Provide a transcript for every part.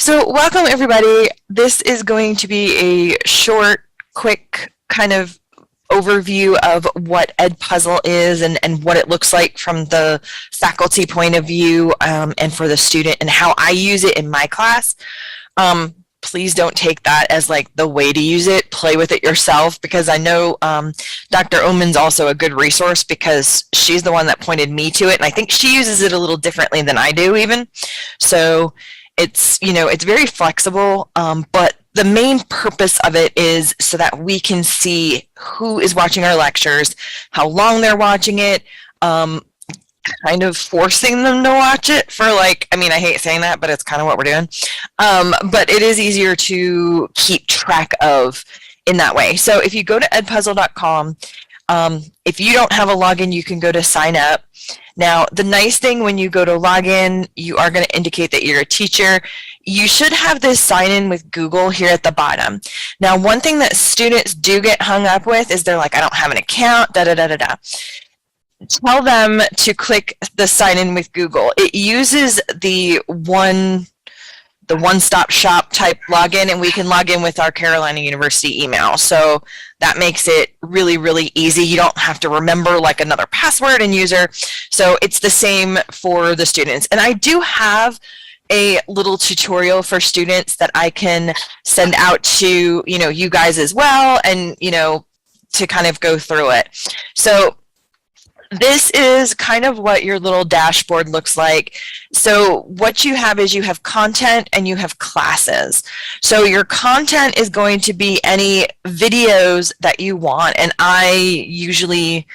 So welcome everybody. This is going to be a short, quick kind of overview of what EdPuzzle is and what it looks like from the faculty point of view and for the student and how I use it in my class. Please don't take that as like the way to use it. Play with it yourself, because I know Dr. Oman's also a good resource because she's the one that pointed me to it, and I think she uses it a little differently than I do even. So it's, you know, it's very flexible, but the main purpose of it is so that we can see who is watching our lectures, how long they're watching it, kind of forcing them to watch it for, like, I mean, I hate saying that, but it's kind of what we're doing. But it is easier to keep track of in that way. So if you go to edpuzzle.com, if you don't have a login, you can go to sign up. Now, the nice thing when you go to login, you are going to indicate that you're a teacher. You should have this sign in with Google here at the bottom. Now, one thing that students do get hung up with is they're like, I don't have an account, da-da-da-da-da. Tell them to click the sign in with Google. It uses the one-stop shop type login, and we can log in with our Carolina University email. So that makes it really, really easy. You don't have to remember like another password and user. So it's the same for the students. And I do have a little tutorial for students that I can send out to, you know, you guys as well, and, you know, to kind of go through it. So this is kind of what your little dashboard looks like. So what you have is you have content and you have classes. So your content is going to be any videos that you want, and I usually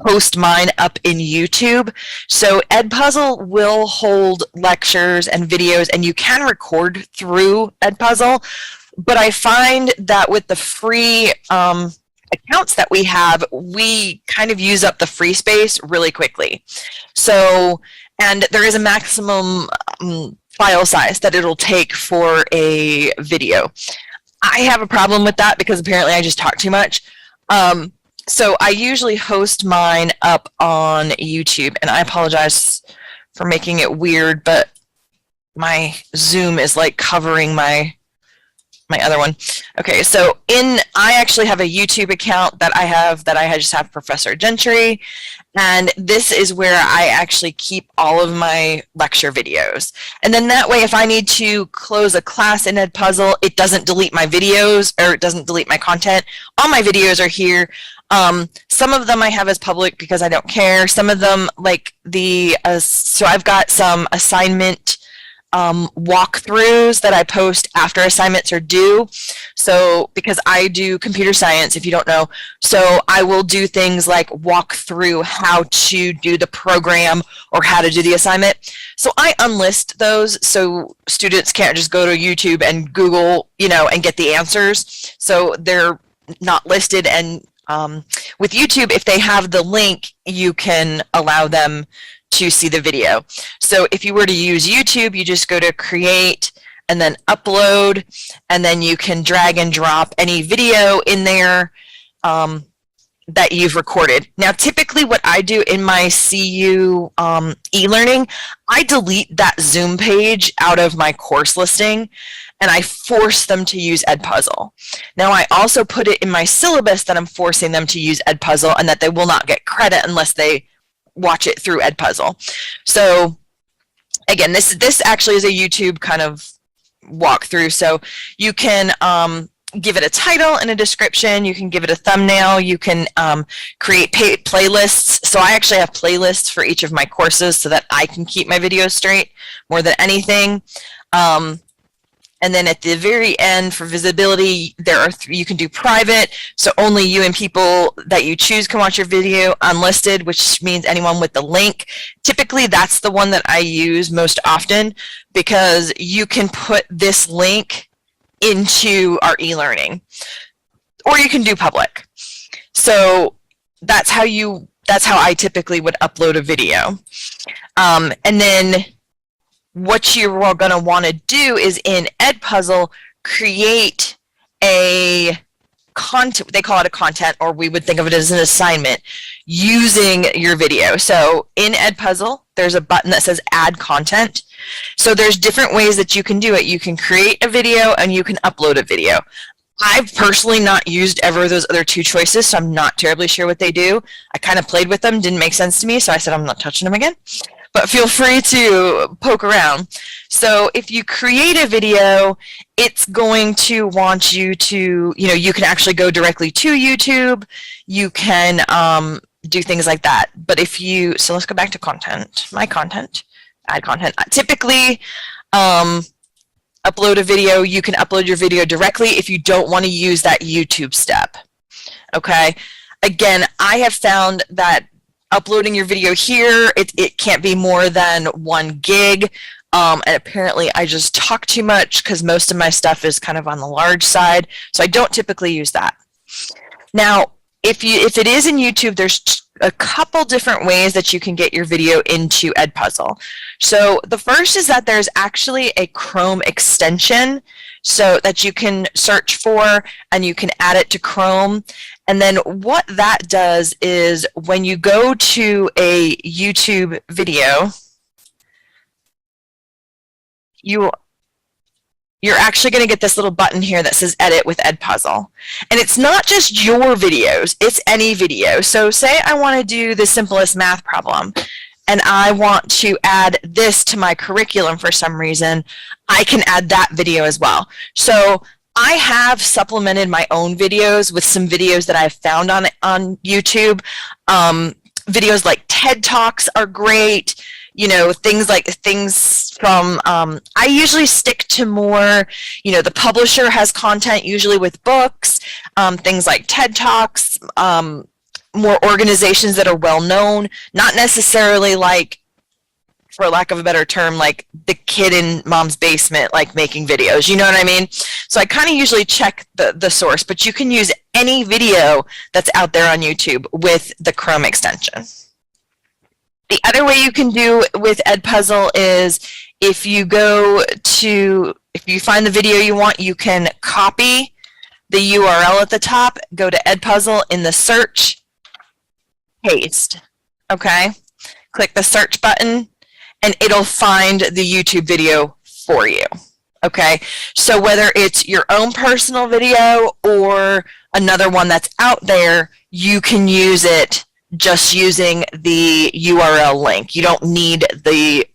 post mine up in YouTube. So EdPuzzle will hold lectures and videos, and you can record through EdPuzzle, but I find that with the free accounts that we have, we kind of use up the free space really quickly. So, and there is a maximum file size that it'll take for a video. I have a problem with that because apparently I just talk too much. So I usually host mine up on YouTube, and I apologize for making it weird, but my Zoom is like covering my other one. Okay, so I actually have a YouTube account that I just have Professor Gentry, and this is where I actually keep all of my lecture videos. And then that way, if I need to close a class in EdPuzzle, it doesn't delete my videos, or it doesn't delete my content. All my videos are here. Some of them I have as public because I don't care. Some of them, like so I've got some assignment walkthroughs that I post after assignments are due. So because I do computer science, if you don't know, so I will do things like walk through how to do the program or how to do the assignment. So I unlist those so students can't just go to YouTube and Google, you know, and get the answers. So they're not listed, and with YouTube, if they have the link, you can allow them to see the video. So if you were to use YouTube, you just go to create and then upload, and then you can drag and drop any video in there that you've recorded. Now, typically what I do in my CU e-learning, I delete that Zoom page out of my course listing, and I force them to use EdPuzzle. Now, I also put it in my syllabus that I'm forcing them to use EdPuzzle and that they will not get credit unless they watch it through EdPuzzle. So again, this actually is a YouTube kind of walkthrough. So you can give it a title and a description. You can give it a thumbnail. You can create playlists. So I actually have playlists for each of my courses so that I can keep my videos straight more than anything. And then at the very end, for visibility, there are you can do private, so only you and people that you choose can watch your video. Unlisted, which means anyone with the link. Typically, that's the one that I use most often because you can put this link into our e-learning, or you can do public. So that's how I typically would upload a video, and then what you're going to want to do is in EdPuzzle create a content, they call it a content, or we would think of it as an assignment. using your video. So in EdPuzzle, there's a button that says add content. So there's different ways that you can do it. You can create a video and you can upload a video. I've personally not used ever of those other two choices, so I'm not terribly sure what they do. I kind of played with them, didn't make sense to me, so I said I'm not touching them again. But feel free to poke around. So if you create a video, it's going to want you to, you can actually go directly to YouTube. You can do things like that. But so let's go back to content, my content, add content. Typically, upload a video, you can upload your video directly if you don't want to use that YouTube step. Okay? Again, I have found that uploading your video here, it can't be more than 1 gig. And apparently I just talk too much because most of my stuff is kind of on the large side. So I don't typically use that. Now, if it is in YouTube, there's a couple different ways that you can get your video into EdPuzzle. So the first is that there's actually a Chrome extension so that you can search for and you can add it to Chrome. And then what that does is when you go to a YouTube video, you're actually going to get this little button here that says Edit with EdPuzzle. And it's not just your videos, it's any video. So say I want to do the simplest math problem and I want to add this to my curriculum for some reason, I can add that video as well. So I have supplemented my own videos with some videos that I've found on YouTube. Videos like TED Talks are great. Things from, I usually stick to more, the publisher has content usually with books, things like TED Talks, more organizations that are well known, not necessarily like, for lack of a better term, like the kid in mom's basement, like making videos, you know what I mean? So I kind of usually check the source, but you can use any video that's out there on YouTube with the Chrome extension. The other way you can do with EdPuzzle is if you find the video you want, you can copy the URL at the top, go to EdPuzzle in the search, paste, okay? Click the search button and it'll find the YouTube video for you, okay? So whether it's your own personal video or another one that's out there, you can use it just using the URL link. You don't need the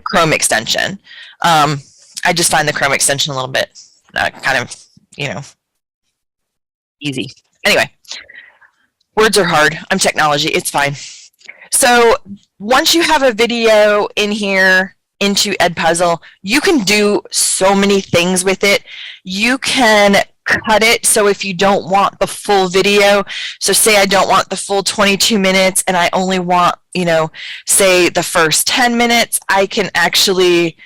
Chrome extension. I just find the Chrome extension a little bit kind of, easy. Anyway, words are hard. I'm technology. It's fine. So once you have a video in here into EdPuzzle, you can do so many things with it. You can cut it, so if you don't want the full video, so say I don't want the full 22 minutes and I only want, say the first 10 minutes, I can actually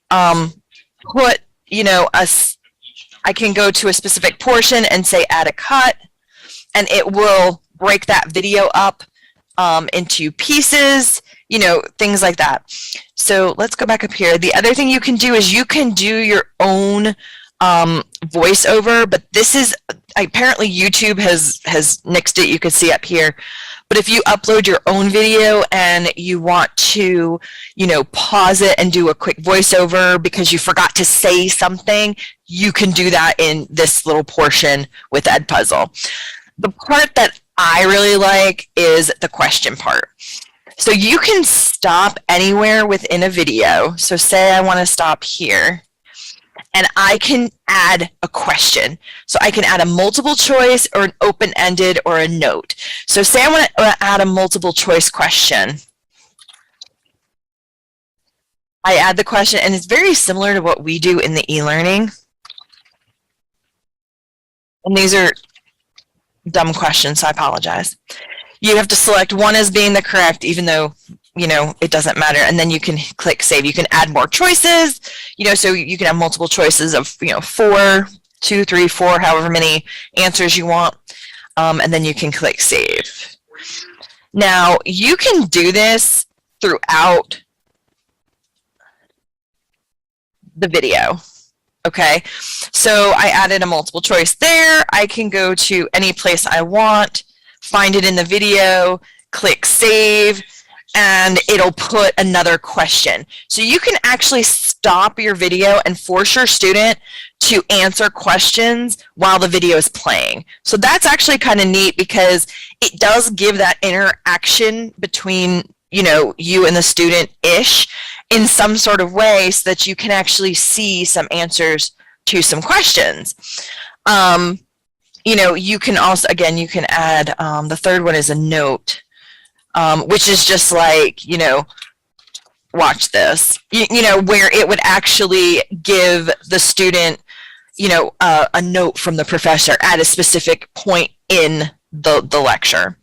put, I can go to a specific portion and say add a cut, and it will break that video up into pieces, things like that. So let's go back up here. The other thing you can do is you can do your own voiceover, but this is apparently YouTube has nixed it. You can see up here. But if you upload your own video and you want to, pause it and do a quick voiceover because you forgot to say something, you can do that in this little portion with EdPuzzle. The part that I really like is the question part. So you can stop anywhere within a video. So say I want to stop here. And I can add a question. So I can add a multiple choice or an open-ended or a note. So say I want to add a multiple choice question. I add the question, and it's very similar to what we do in the e-learning. And these are dumb questions, so I apologize. You have to select one as being the correct, even though it doesn't matter, and then you can click save. You can add more choices, so you can have multiple choices of 4, 2, 3, 4, however many answers you want, and then you can click save. Now you can do this throughout the video. Okay, so I added a multiple choice there. I can go to any place I want. find it in the video, click save, and it'll put another question. So you can actually stop your video and force your student to answer questions while the video is playing. So that's actually kind of neat because it does give that interaction between, you know, you and the student-ish in some sort of way so that you can actually see some answers to some questions. You know, you can also, again, you can add, the third one is a note, which is just like, you know, watch this, you know, where it would actually give the student, you know, a note from the professor at a specific point in the lecture.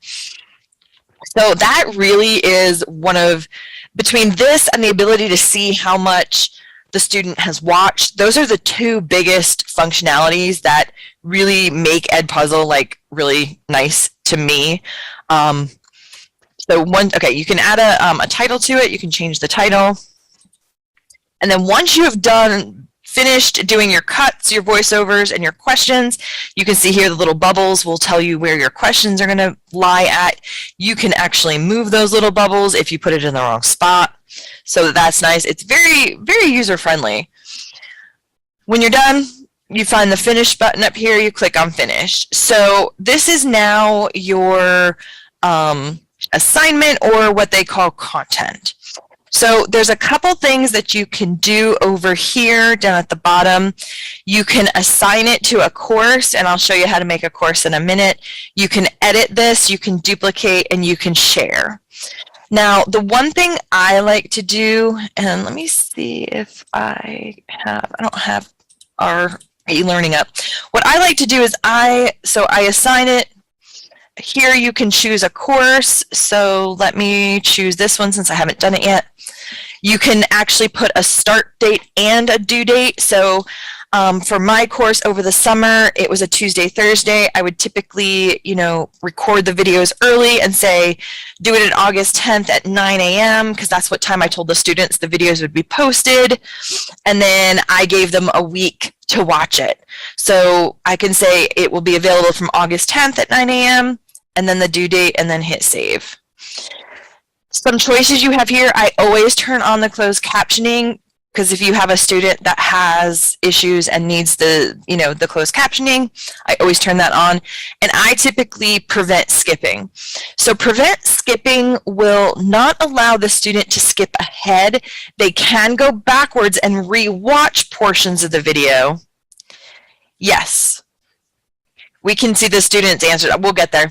So that really is one of, between this and the ability to see how much the student has watched, those are the two biggest functionalities that really make EdPuzzle like really nice to me. So okay, you can add a title to it, you can change the title. And then once you have finished doing your cuts, your voiceovers, and your questions, you can see here the little bubbles will tell you where your questions are going to lie at. You can actually move those little bubbles if you put it in the wrong spot. So that's nice. It's very, very user-friendly. When you're done, you find the finish button up here, you click on finish. So this is now your assignment, or what they call content. So there's a couple things that you can do over here down at the bottom. You can assign it to a course, and I'll show you how to make a course in a minute. You can edit this, you can duplicate, and you can share. Now, the one thing I like to do, and let me see if I don't have our e-learning up. What I like to do is I assign it. Here you can choose a course, so let me choose this one since I haven't done it yet. You can actually put a start date and a due date. So for my course over the summer, it was a Tuesday, Thursday. I would typically, you know, record the videos early and say, do it on August 10th at 9 a.m. because that's what time I told the students the videos would be posted. And then I gave them a week to watch it. So I can say it will be available from August 10th at 9 a.m. and then the due date, and then hit save. Some choices you have here, I always turn on the closed captioning, because if you have a student that has issues and needs the, you know, the closed captioning, I always turn that on. And I typically prevent skipping. So prevent skipping will not allow the student to skip ahead. They can go backwards and re-watch portions of the video. Yes. We can see the students answer. We'll get there.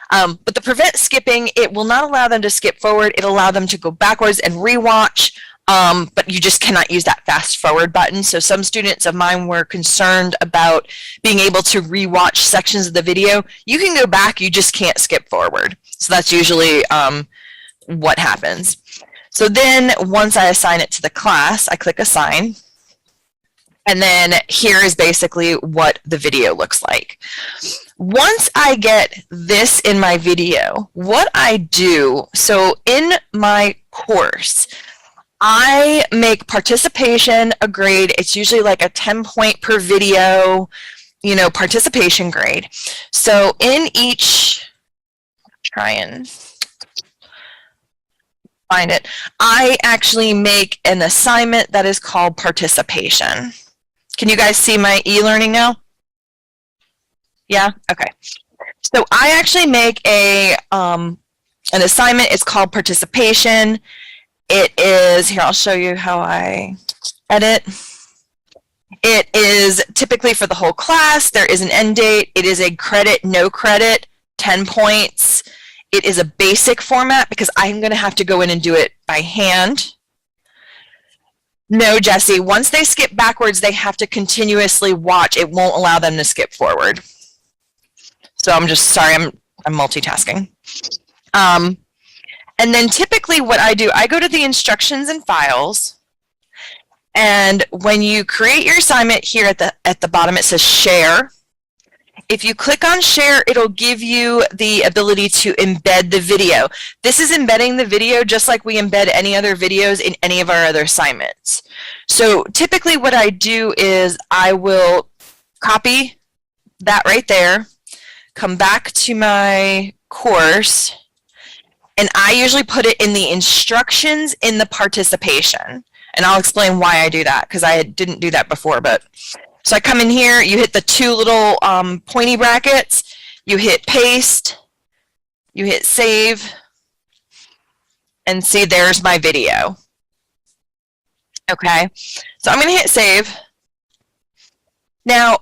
But the prevent skipping, it will not allow them to skip forward. It'll allow them to go backwards and rewatch, but you just cannot use that fast forward button. So some students of mine were concerned about being able to rewatch sections of the video. You can go back, you just can't skip forward. So that's usually what happens. So then once I assign it to the class, I click assign. And then here is basically what the video looks like. Once I get this in my video, what I do, so in my course, I make participation a grade. It's usually like a 10-point per video, you know, participation grade. So in each, try and find it, I actually make an assignment that is called participation. Can you guys see my e-learning now? Yeah? Okay. So I actually make an assignment. It's called participation. It is, here, I'll show you how I edit. It is typically for the whole class. There is an end date. It is a credit, no credit, 10 points. It is a basic format because I'm going to have to go in and do it by hand. No, Jesse, once they skip backwards, they have to continuously watch. It won't allow them to skip forward. So I'm just, sorry, I'm multitasking. And then typically what I do, I go to the instructions and files, and when you create your assignment here at the bottom, it says share. If you click on share, it'll give you the ability to embed the video. This is embedding the video just like we embed any other videos in any of our other assignments. So typically what I do is I will copy that right there, come back to my course, and I usually put it in the instructions in the participation. And I'll explain why I do that, because I didn't do that before. But so I come in here, you hit the two little pointy brackets, you hit paste, you hit save, and see, there's my video. Okay, so I'm going to hit save. Now,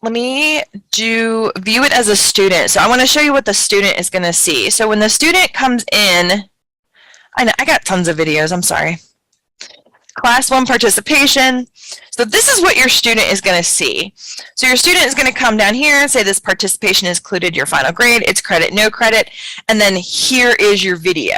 let me view it as a student. So I want to show you what the student is going to see. So when the student comes in, I got tons of videos, I'm sorry. Class 1 participation. So this is what your student is going to see. So your student is going to come down here and say this participation is included your final grade, it's credit, no credit, and then here is your video.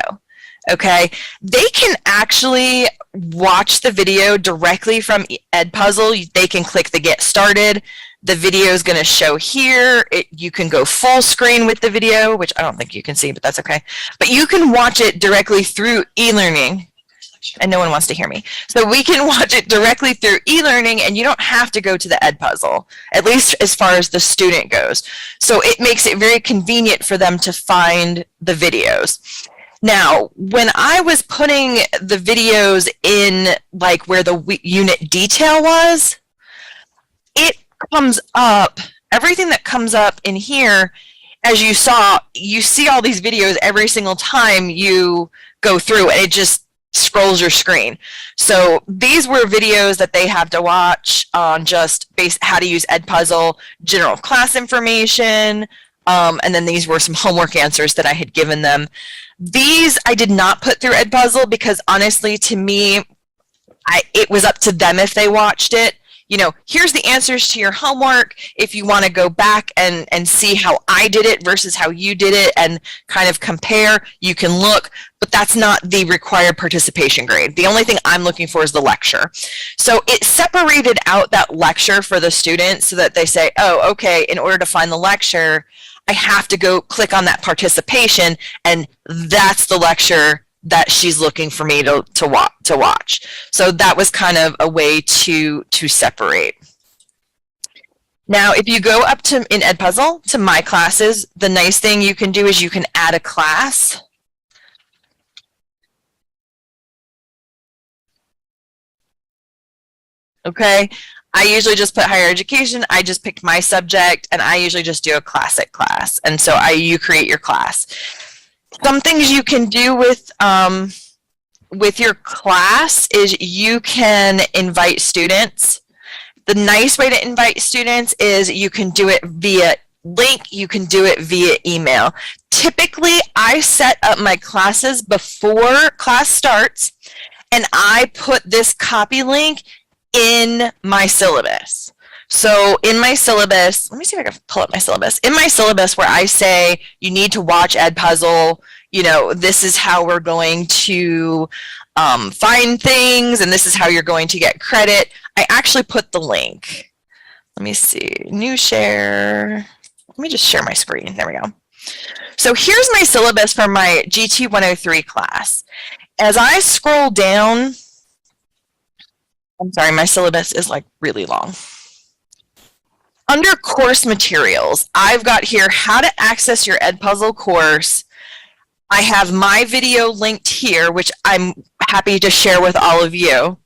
Okay, they can actually watch the video directly from EdPuzzle. They can click the Get Started. The video is going to show here. You can go full screen with the video, which I don't think you can see, but that's okay. But you can watch it directly through e-learning. And no one wants to hear me. So we can watch it directly through e-learning, and you don't have to go to the EdPuzzle, at least as far as the student goes. So it makes it very convenient for them to find the videos. Now, when I was putting the videos in, like where the unit detail was, it comes up, everything that comes up in here, as you saw, you see all these videos every single time you go through, and it just scrolls your screen. So these were videos that they have to watch on just how to use EdPuzzle, general class information, and then these were some homework answers that I had given them. These I did not put through EdPuzzle because honestly, to me, it was up to them if they watched it. You know, here's the answers to your homework. If you want to go back and see how I did it versus how you did it and kind of compare, you can look, but that's not the required participation grade. The only thing I'm looking for is the lecture. So it separated out that lecture for the students so that they say, oh, okay, in order to find the lecture, I have to go click on that participation, and that's the lecture that she's looking for me to watch. So that was kind of a way to separate. Now, if you go up to in EdPuzzle to My Classes, the nice thing you can do is you can add a class. Okay, I usually just put higher education. I just picked my subject, and I usually just do a classic class. And so you create your class. Some things you can do with your class is you can invite students. The nice way to invite students is you can do it via link, you can do it via email. Typically, I set up my classes before class starts, and I put this copy link in my syllabus. So in my syllabus, let me see if I can pull up my syllabus. In my syllabus where I say you need to watch EdPuzzle, you know, this is how we're going to find things, and this is how you're going to get credit, I actually put the link. Let me see, new share. Let me just share my screen. There we go. So here's my syllabus for my GT 103 class. As I scroll down, I'm sorry, my syllabus is like really long. Under course materials, I've got here how to access your EdPuzzle course. I have my video linked here, which I'm happy to share with all of you.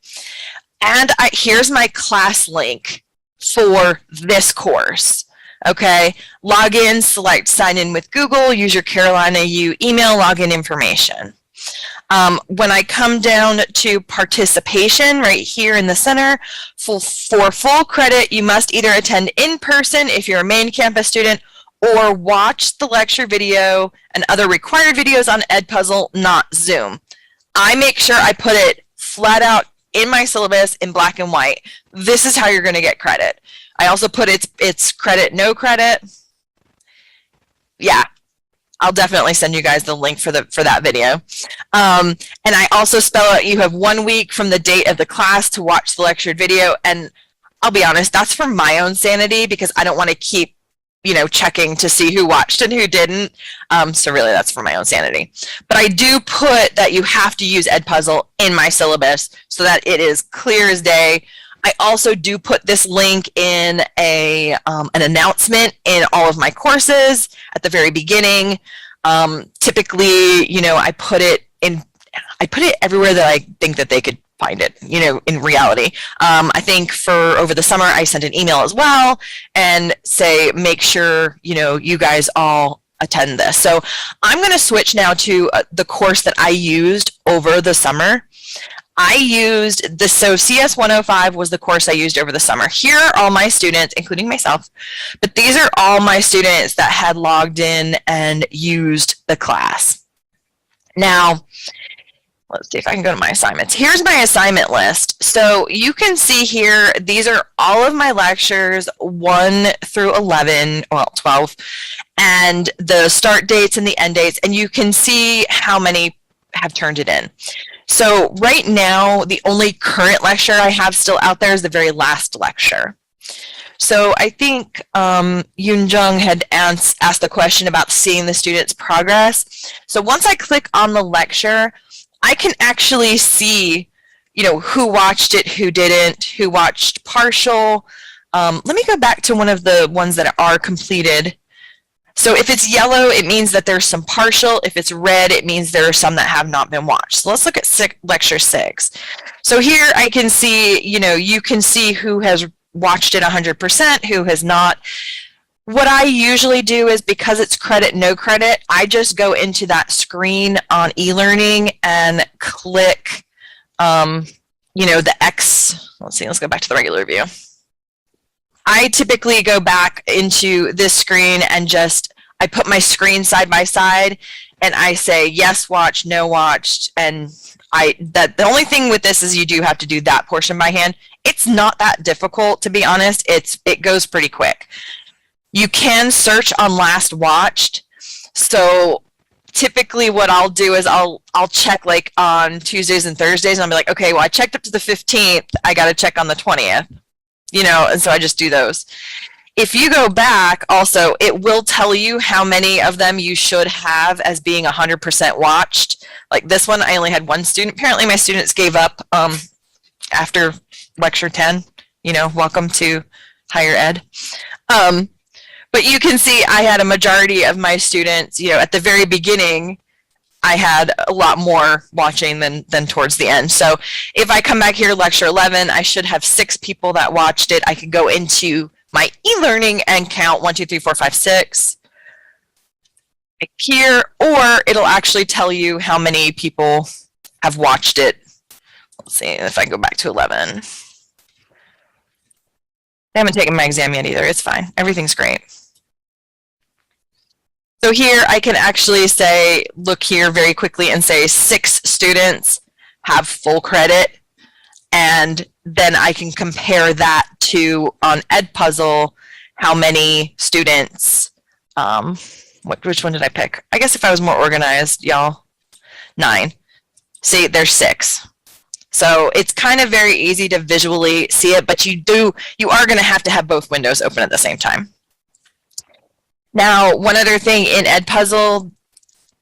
And here's my class link for this course. Okay, log in, select sign in with Google, use your Carolina U email login information. When I come down to participation right here in the center, for full credit, you must either attend in person if you're a main campus student or watch the lecture video and other required videos on EdPuzzle, not Zoom. I make sure I put it flat out in my syllabus in black and white. This is how you're going to get credit. I also put it's credit, no credit. Yeah. I'll definitely send you guys the link for that video. And I also spell out you have 1 week from the date of the class to watch the lectured video. And I'll be honest, that's for my own sanity because I don't want to keep, you know, checking to see who watched and who didn't. So really that's for my own sanity. But I do put that you have to use EdPuzzle in my syllabus so that it is clear as day. I also do put this link in an announcement in all of my courses at the very beginning. Typically, you know, I put it everywhere that I think that they could find it, you know, in reality. I think for over the summer, I sent an email as well and say, make sure, you know, you guys all attend this. So I'm going to switch now to the course that I used over the summer. I used this, so CS 105 was the course I used over the summer. Here are all my students, including myself, but these are all my students that had logged in and used the class. Now, let's see if I can go to my assignments. Here's my assignment list. So you can see here, these are all of my lectures, 1 through 11, well, 12, and the start dates and the end dates, and you can see how many have turned it in. So right now, the only current lecture I have still out there is the very last lecture. So I think Yoon Jung had asked the question about seeing the students' progress. So once I click on the lecture, I can actually see, you know, who watched it, who didn't, who watched partial. Let me go back to one of the ones that are completed. So if it's yellow, it means that there's some partial. If it's red, it means there are some that have not been watched. So let's look at lecture 6. So here I can see, you know, you can see who has watched it 100%, who has not. What I usually do is, because it's credit, no credit, I just go into that screen on e-learning and click, you know, the X. Let's see, let's go back to the regular view. I typically go back into this screen and just, I put my screen side by side and I say yes watched, no watched, and the only thing with this is you do have to do that portion by hand. It's not that difficult, to be honest. It goes pretty quick. You can search on last watched. So typically what I'll do is I'll check like on Tuesdays and Thursdays, and I'll be like, okay, well, I checked up to the 15th. I got to check on the 20th. You know, and so I just do those. If you go back, also, it will tell you how many of them you should have as being 100% watched. Like this one, I only had 1 student. Apparently my students gave up after lecture 10. You know, welcome to higher ed. But you can see I had a majority of my students, you know, at the very beginning, I had a lot more watching than towards the end. So if I come back here to lecture 11, I should have 6 people that watched it. I could go into my e-learning and count 1, 2, 3, 4, 5, 6 here, or it'll actually tell you how many people have watched it. Let's see if I go back to 11. I haven't taken my exam yet either. It's fine. Everything's great. So here I can actually say, look here very quickly and say 6 students have full credit, and then I can compare that to on EdPuzzle how many students, which one did I pick? I guess if I was more organized, y'all, 9. See, there's 6. So it's kind of very easy to visually see it, but you are going to have both windows open at the same time. Now, one other thing in EdPuzzle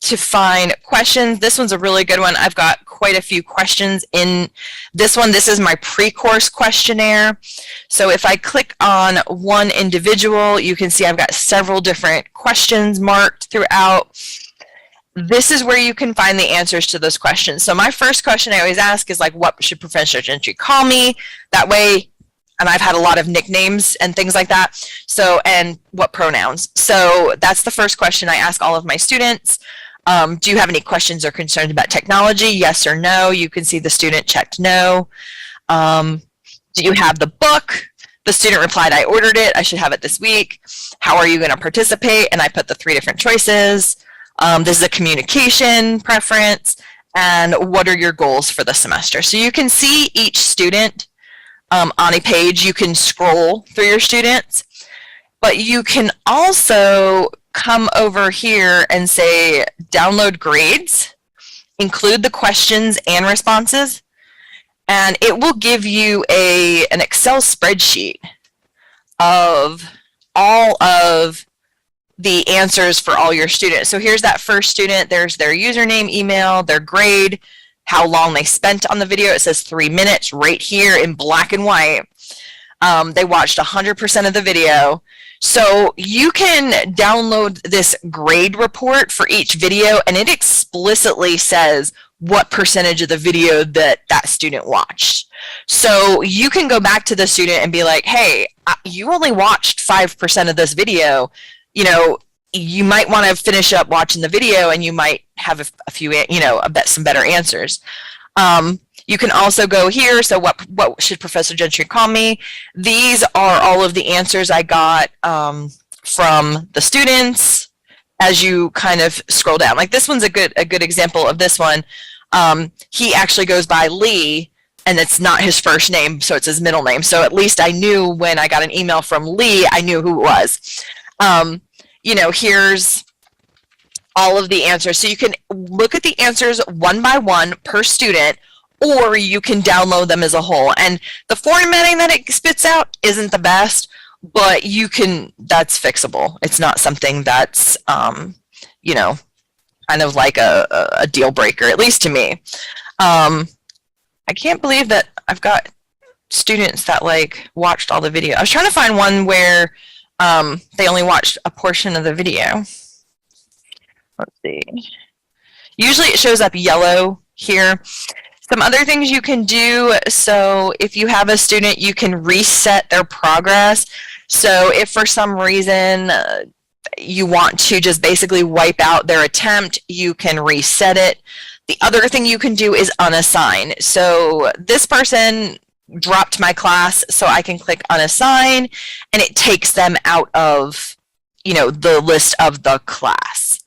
to find questions, this one's a really good one. I've got quite a few questions in this one. This is my pre-course questionnaire. So if I click on one individual, you can see I've got several different questions marked throughout. This is where you can find the answers to those questions. So my first question I always ask is like, what should Professor Gentry call me? That way, and I've had a lot of nicknames and things like that. So, and what pronouns? So that's the first question I ask all of my students. Do you have any questions or concerns about technology? Yes or no. You can see the student checked no. Do you have the book? The student replied, I ordered it. I should have it this week. How are you going to participate? And I put the 3 different choices. This is a communication preference. And what are your goals for the semester? So you can see each student on a page. You can scroll through your students, but you can also come over here and say download grades, include the questions and responses, and it will give you an Excel spreadsheet of all of the answers for all your students. So here's that first student. There's their username, email, their grade, how long they spent on the video. It says 3 minutes right here in black and white. They watched 100% of the video. So you can download this grade report for each video, and it explicitly says what percentage of the video that student watched. So you can go back to the student and be like, hey, you only watched 5% of this video. You know, you might want to finish up watching the video, and you might have a few, some better answers. You can also go here. So what should Professor Gentry call me? These are all of the answers I got from the students as you kind of scroll down. Like this one's a good example of this one. He actually goes by Lee, and it's not his first name, so it's his middle name. So at least I knew when I got an email from Lee, I knew who it was. Here's all of the answers. So you can look at the answers one by one per student, or you can download them as a whole. And the formatting that it spits out isn't the best, but that's fixable. It's not something that's, kind of like a deal breaker, at least to me. I can't believe that I've got students that watched all the video. I was trying to find one where they only watched a portion of the video. Let's see. Usually it shows up yellow here. Some other things you can do, so if you have a student, you can reset their progress. So if for some reason you want to just basically wipe out their attempt, you can reset it. The other thing you can do is unassign. So this person dropped my class, so I can click unassign, and it takes them out of, the list of the class.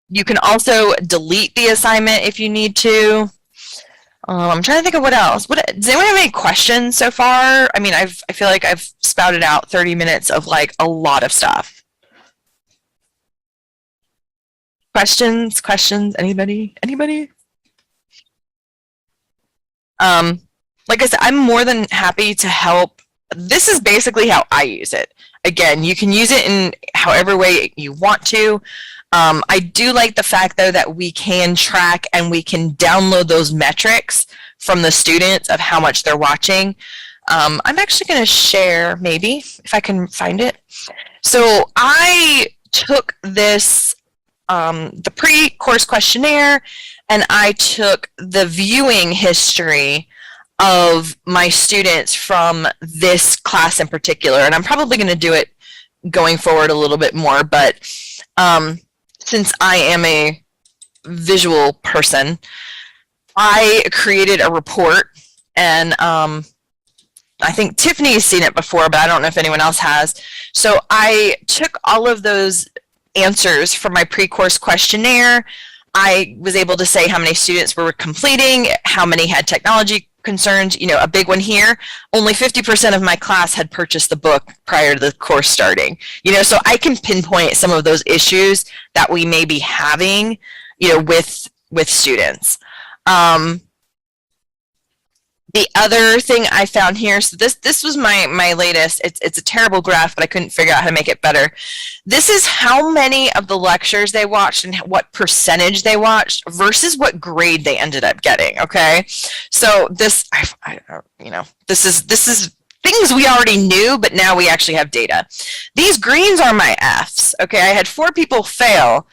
You can also delete the assignment if you need to. I'm trying to think of what else. Does anyone have any questions so far? I mean, I feel like I've spouted out 30 minutes of a lot of stuff. Questions? Anybody? Like I said, I'm more than happy to help. This is basically how I use it. Again, you can use it in however way you want to. I do like the fact, though, that we can track and we can download those metrics from the students of how much they're watching. I'm actually going to share, maybe, if I can find it. So I took this, the pre-course questionnaire, and I took the viewing history of my students from this class in particular. And I'm probably going to do it going forward a little bit more, but since I am a visual person, I created a report, and I think Tiffany's seen it before, but I don't know if anyone else has. So I took all of those answers from my pre-course questionnaire. I was able to say how many students were completing, how many had technology concerns. A big one here, only 50% of my class had purchased the book prior to the course starting. So I can pinpoint some of those issues that we may be having, with students. The other thing I found here, so this was my latest. It's a terrible graph, but I couldn't figure out how to make it better. This is how many of the lectures they watched and what percentage they watched versus what grade they ended up getting. Okay, so this is things we already knew, but now we actually have data. These greens are my Fs. Okay, I had 4 people fail.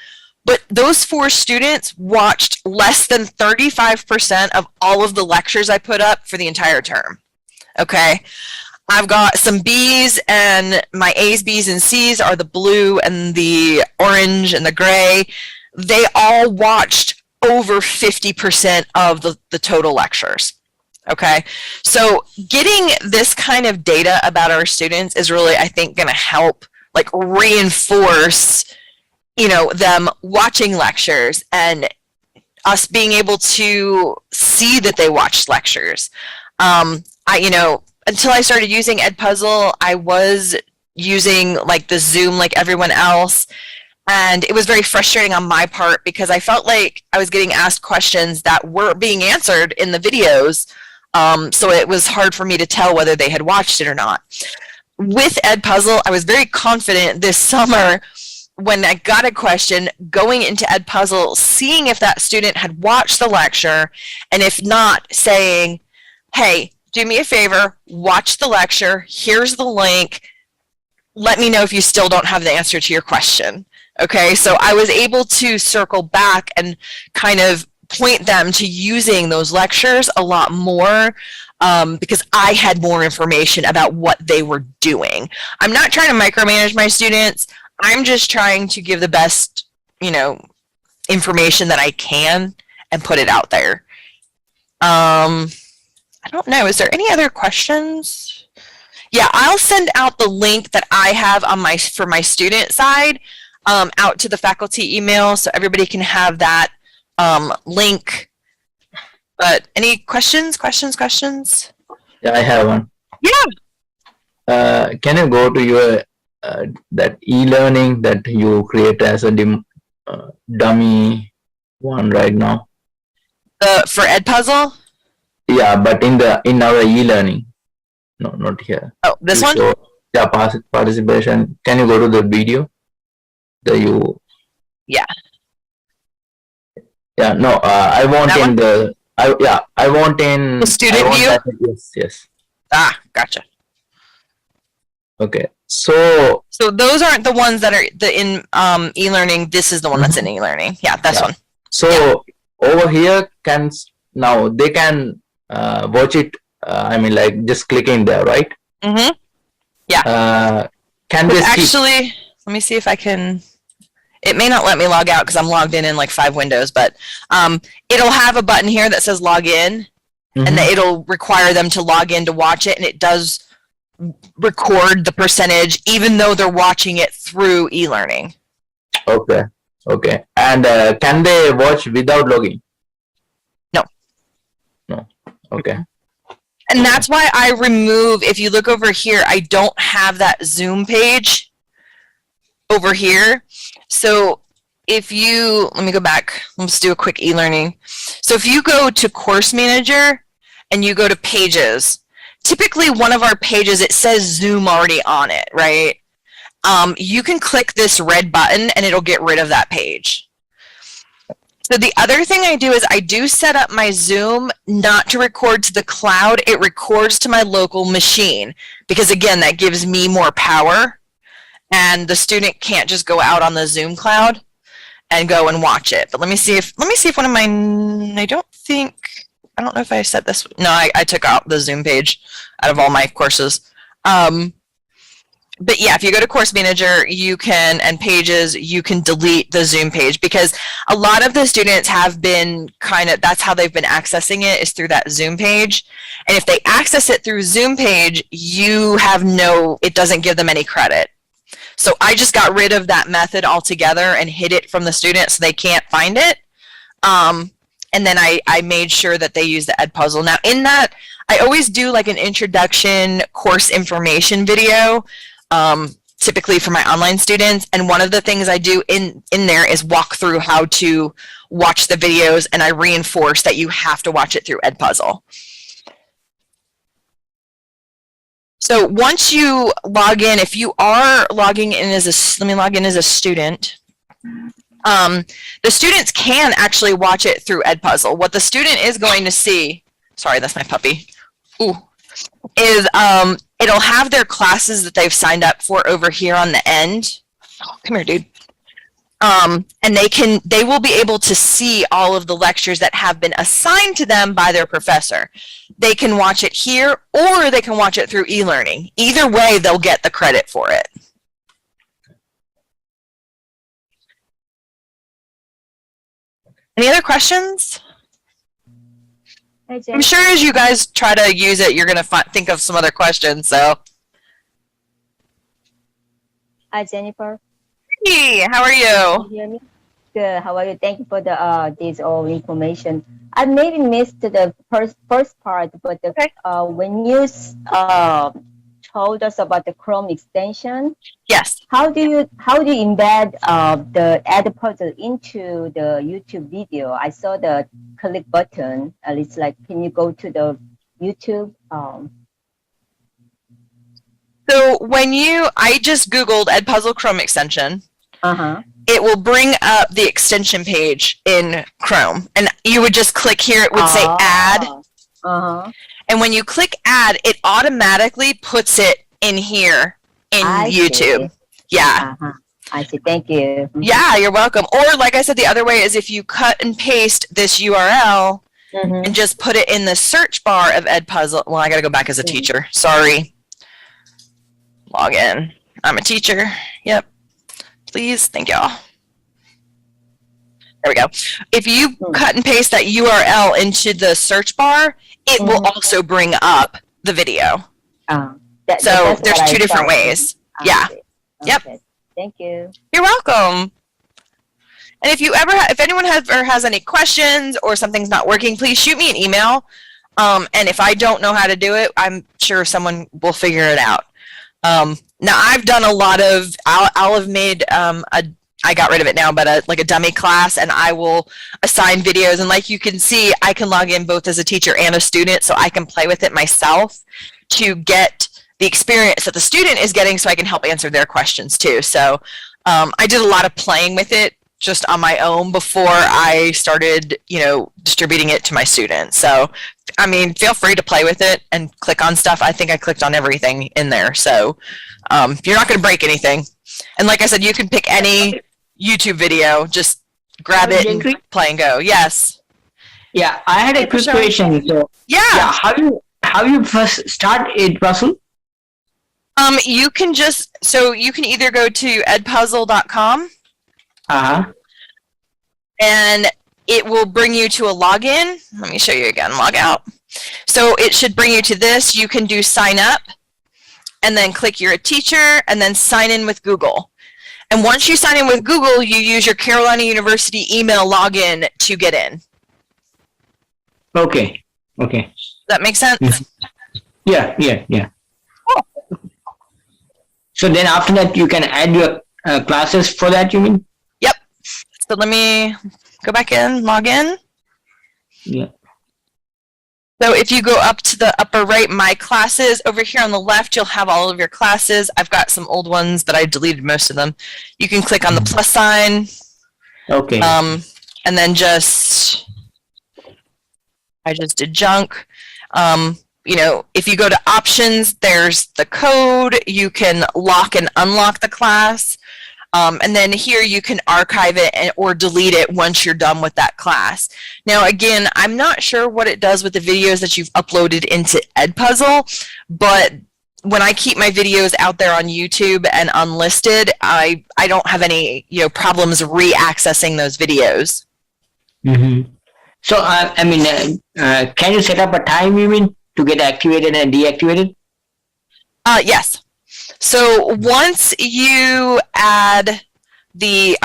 But those 4 students watched less than 35% of all of the lectures I put up for the entire term. Okay, I've got some Bs, and my As, Bs, and Cs are the blue and the orange and the gray. They all watched over 50% of the total lectures. Okay, so getting this kind of data about our students is really, I think, going to help reinforce them watching lectures and us being able to see that they watched lectures. Until I started using EdPuzzle, I was using the Zoom like everyone else, and it was very frustrating on my part because I felt like I was getting asked questions that weren't being answered in the videos, so it was hard for me to tell whether they had watched it or not. With EdPuzzle, I was very confident this summer when I got a question, going into EdPuzzle, seeing if that student had watched the lecture, and if not, saying, hey, do me a favor, watch the lecture. Here's the link. Let me know if you still don't have the answer to your question. Okay, so I was able to circle back and kind of point them to using those lectures a lot more because I had more information about what they were doing. I'm not trying to micromanage my students. I'm just trying to give the best, you know, information that I can and put it out there. I don't know. Is there any other questions? Yeah, I'll send out the link that I have on for my student side out to the faculty email so everybody can have that link. But any questions? Yeah, I have one. Yeah. Can you go to your that e-learning that you create as a dummy one right now? For EdPuzzle? Yeah, but in our e-learning. No, not here. Oh, this one? Yeah, participation. Can you go to the video? Yeah. Yeah, no, I want that in one? I want in the student view? Yes. Ah, gotcha. Okay. So those aren't the ones that are in e-learning. This is the one that's in e-learning. Yeah, that's one. So over here now they can watch it. I mean, like just clicking there, right? Mm-hmm. Yeah. Can they actually? Let me see if I can. It may not let me log out because I'm logged in like 5 windows, but it'll have a button here that says log in, and it'll require them to log in to watch it, and it does record the percentage even though they're watching it through e-learning. Okay. And can they watch without logging? No. Okay. And that's why I remove, if you look over here, I don't have that Zoom page over here. So if you, let me go back, let's do a quick e-learning. So if you go to Course Manager and you go to Pages, typically one of our pages, it says Zoom already on it, right? You can click this red button and it'll get rid of that page. So the other thing I do is I do set up my Zoom not to record to the cloud, it records to my local machine because again, that gives me more power and the student can't just go out on the Zoom cloud and go and watch it. But let me see if one of mine, I don't know if I set this, no, I took out the Zoom page out of all my courses. But yeah, if you go to Course Manager, you can, and Pages, you can delete the Zoom page because a lot of the students have been that's how they've been accessing it is through that Zoom page. And if they access it through Zoom page, it doesn't give them any credit. So I just got rid of that method altogether and hid it from the student so they can't find it. And then I made sure that they use the EdPuzzle. Now in that, I always do like an introduction course information video. Typically for my online students, and one of the things I do in there is walk through how to watch the videos, and I reinforce that you have to watch it through EdPuzzle. So once you log in, if you are logging in let me log in as a student, the students can actually watch it through EdPuzzle. What the student is going to see, sorry, that's my puppy, is it'll have their classes that they've signed up for over here on the end. Oh, come here, dude. And they will be able to see all of the lectures that have been assigned to them by their professor. They can watch it here or they can watch it through e-learning. Either way, they'll get the credit for it. Any other questions? I'm sure as you guys try to use it, you're going to think of some other questions. So, hi Jennifer. Hey, how are you? Can you hear me? Good. How are you? Thank you for this all information. I maybe missed the first part, but when you told us about the Chrome extension, yes. How do you embed the EdPuzzle into the YouTube video? I saw the click button. It's like, can you go to the YouTube? So when I just Googled EdPuzzle Chrome extension. It will bring up the extension page in Chrome, and you would just click here. It would say add, And when you click add, it automatically puts it in here in YouTube. Yeah. I see. Thank you. Yeah, you're welcome. Or like I said, the other way is if you cut and paste this URL and just put it in the search bar of EdPuzzle. Well, I got to go back as a teacher. Sorry. Log in. I'm a teacher. Yep. Please. Thank y'all. There we go. If you cut and paste that URL into the search bar, it will also bring up the video. So there's two different ways. Yeah. Yep. Thank you. You're welcome. And if you if anyone has any questions or something's not working, please shoot me an email. And if I don't know how to do it, I'm sure someone will figure it out. Now I've done a lot of, I'll have made I got rid of it now, but like a dummy class, and I will assign videos. And like you can see, I can log in both as a teacher and a student, so I can play with it myself to get the experience that the student is getting, so I can help answer their questions too. So I did a lot of playing with it just on my own before I started, distributing it to my students. So, I mean, feel free to play with it and click on stuff. I think I clicked on everything in there. So you're not going to break anything. And like I said, you can pick any YouTube video, just grab it and play and go. Yes. Yeah, I had a quick question. So, yeah. How you first start EdPuzzle? You can you can either go to edpuzzle.com. And it will bring you to a login. Let me show you again, log out. So it should bring you to this. You can do sign up and then click you're a teacher and then sign in with Google. And once you sign in with Google, you use your Carolina University email login to get in. Okay. Does that make sense? Yeah. Cool. So then after that, you can add your classes for that, you mean? Yep. So let me go back in, log in. Yeah. So if you go up to the upper right, my classes, over here on the left, you'll have all of your classes. I've got some old ones, but I deleted most of them. You can click on the plus sign. Okay. And then I just did junk. If you go to options, there's the code. You can lock and unlock the class. And then here you can archive it or delete it once you're done with that class. Now, again, I'm not sure what it does with the videos that you've uploaded into EdPuzzle, but when I keep my videos out there on YouTube and unlisted, I don't have any problems re-accessing those videos. So, can you set up a time, you mean, to get activated and deactivated? Yes. So once you add the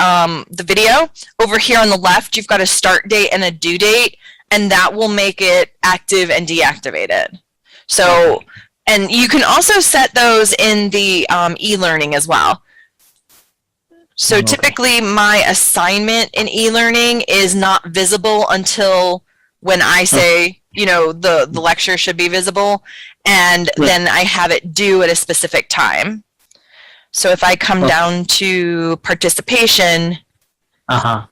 video, over here on the left, you've got a start date and a due date, and that will make it active and deactivated. So, and you can also set those in the e-learning as well. So typically my assignment in e-learning is not visible until when I say, the lecture should be visible, and then I have it due at a specific time. So if I come down to participation and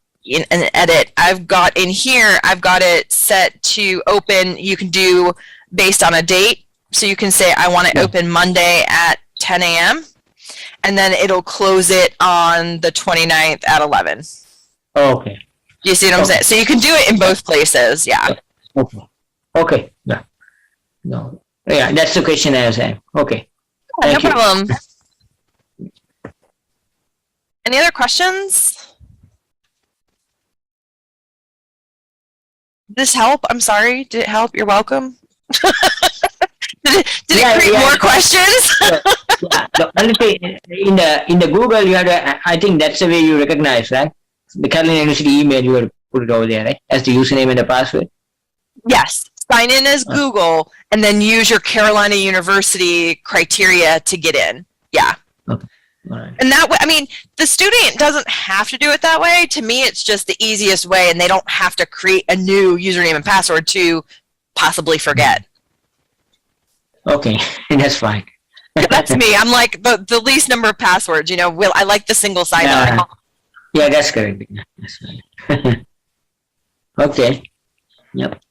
edit, I've got it set to open. You can do based on a date. So you can say, I want it open Monday at 10 a.m. and then it'll close it on the 29th at 11. Okay. You see what I'm saying? So you can do it in both places. Yeah. Okay. Yeah. No. Yeah, that's the question I was saying. Okay. No problem. Any other questions? Did this help? I'm sorry. Did it help? You're welcome. Did it create more questions? The only thing in the Google, you have to, I think that's the way you recognize, right? The Carolina University email, you have to put it over there, right? As the username and the password. Yes. Sign in as Google and then use your Carolina University criteria to get in. Yeah. Okay. All right. And that way, I mean, the student doesn't have to do it that way. To me, it's just the easiest way, and they don't have to create a new username and password to possibly forget. Okay, that's fine. That's me. I'm like the least number of passwords. I like the single sign-on. Yeah, that's correct. That's right. Okay. Yep.